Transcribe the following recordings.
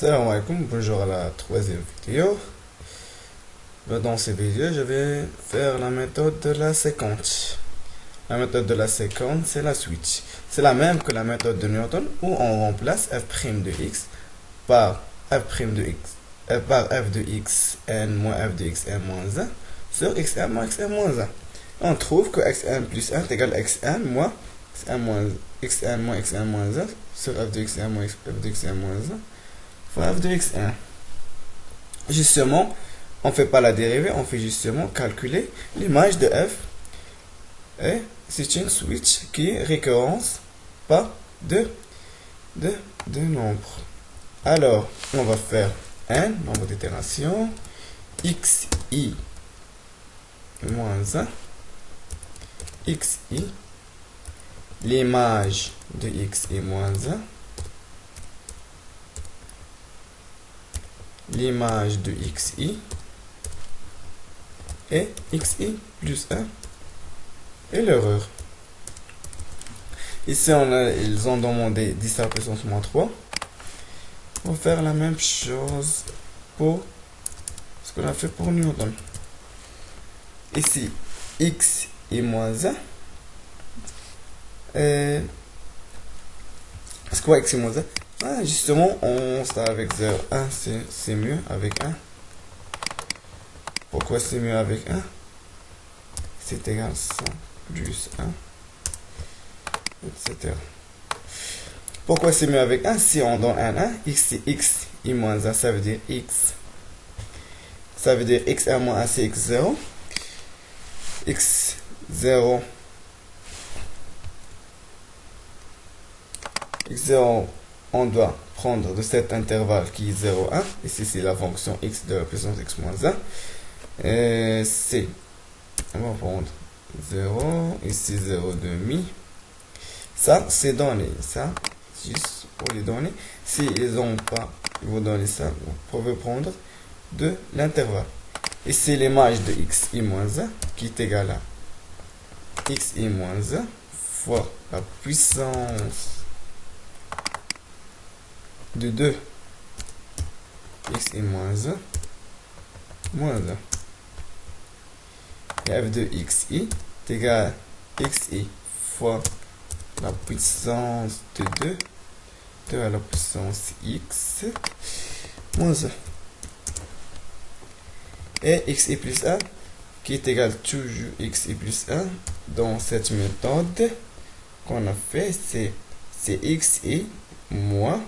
Salam alaikum, bonjour à la troisième vidéo. Dans cette vidéo, je vais faire la méthode de la séquence. La méthode de la séquence, c'est la switch. C'est la même que la méthode de Newton où on remplace f' de x par f' de x, par f de x n moins f de x n moins 1 sur xn moins xn moins 1. On trouve que xn plus 1 est égal à xn moins xn moins xn moins 1 sur f de xn moins f de xn moins 1 fois f de x1. Justement, on ne fait pas la dérivée, on fait justement calculer l'image de f. Et c'est une switch qui est récurrence par deux nombres. Alors, on va faire n, nombre d'itérations, xi moins 1, xi, l'image de xi moins 1, l'image de xi et xi plus 1 et l'erreur. Ici, ils ont demandé 10 à la puissance moins 3. On va faire la même chose pour ce qu'on a fait pour Newton. Ici, xi moins 1. C'est quoi xi moins 1? Ah, justement, on start avec 0. 1, c'est mieux avec 1. Pourquoi c'est mieux avec 1? C'est égal à 100 plus 1, etc. Pourquoi c'est mieux avec 1? Si on donne un 1, x moins 1, ça veut dire x. Ça veut dire x1 moins 1, c'est x0. x0, on doit prendre de cet intervalle qui est 0, 1. Ici, c'est la fonction x de la puissance x moins 1. C'est, on va prendre 0, ici 0,5. Ça, c'est donné. Ça, juste pour les donner. S'ils n'ont pas, ils vous donnent ça, vous pouvez prendre de l'intervalle. Et c'est l'image de xi moins 1 qui est égale à xi moins 1 fois la puissance de 2 xi moins 1 moins 1. Et f de xi est égal à xi fois la puissance de 2 à la puissance x moins 1. Et xi plus 1 qui est égal toujours xi plus 1 dans cette méthode qu'on a fait, c'est xi moins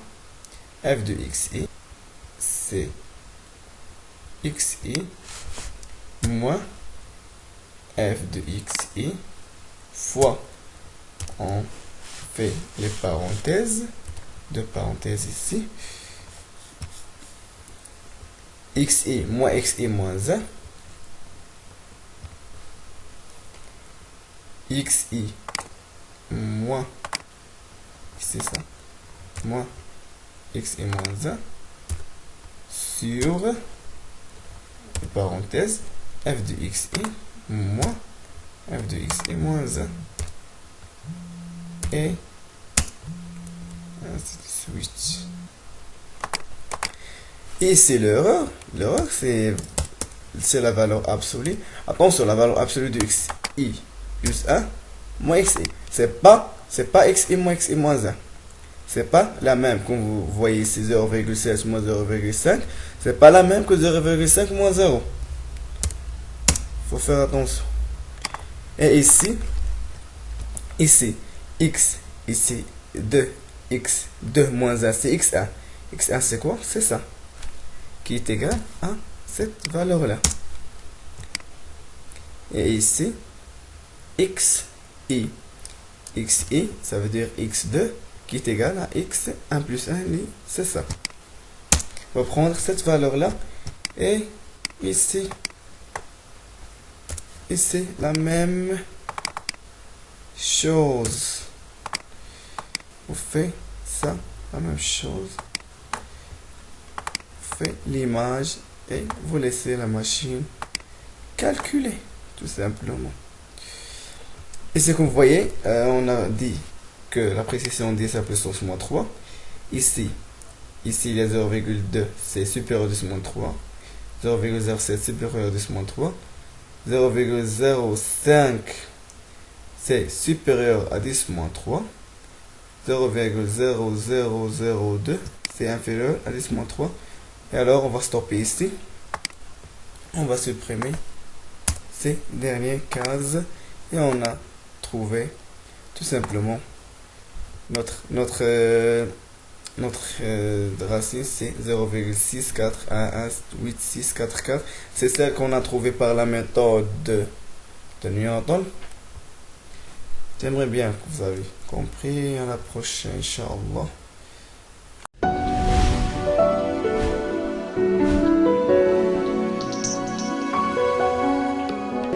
f de xi, c'est xi moins f de xi fois, on fait les parenthèses, deux parenthèses ici, xi moins 1, xi moins, c'est ça, moins xi moins 1 sur les parenthèses f de xi moins f de xi moins 1 et switch. Et c'est l'erreur. L'erreur, c'est la valeur absolue. Attention, la valeur absolue de xi plus 1 moins xi. C'est pas xi moins xi moins 1. C'est pas la même, comme vous voyez ici 0,7 moins 0,5. C'est pas la même que 0,5 moins 0. Faut faire attention. Et ici, x, ici 2, x2 moins 1, c'est x1. x1 c'est quoi? C'est ça. Qui est égal à cette valeur-là. Et ici, xi, ça veut dire x2 qui est égal à x1 plus 1, c'est ça. On va prendre cette valeur-là et ici, la même chose. Vous faites ça, la même chose. Vous faites l'image et vous laissez la machine calculer, tout simplement. Et ce que vous voyez, on a dit que la précision 10 à la puissance moins 3. Ici, ici il y a 0,2, c'est supérieur à 10 moins 3. 0,07 supérieur à 10 moins 3. 0,05 c'est supérieur à 10 moins 3. 0,0002 c'est inférieur à 10 moins 3. Et alors on va stopper ici. On va supprimer ces dernières cases et on a trouvé tout simplement notre racine, c'est 0,6418644. C'est celle qu'on a trouvée par la méthode de Newton. J'aimerais bien que vous avez compris. À la prochaine, Inch'Allah.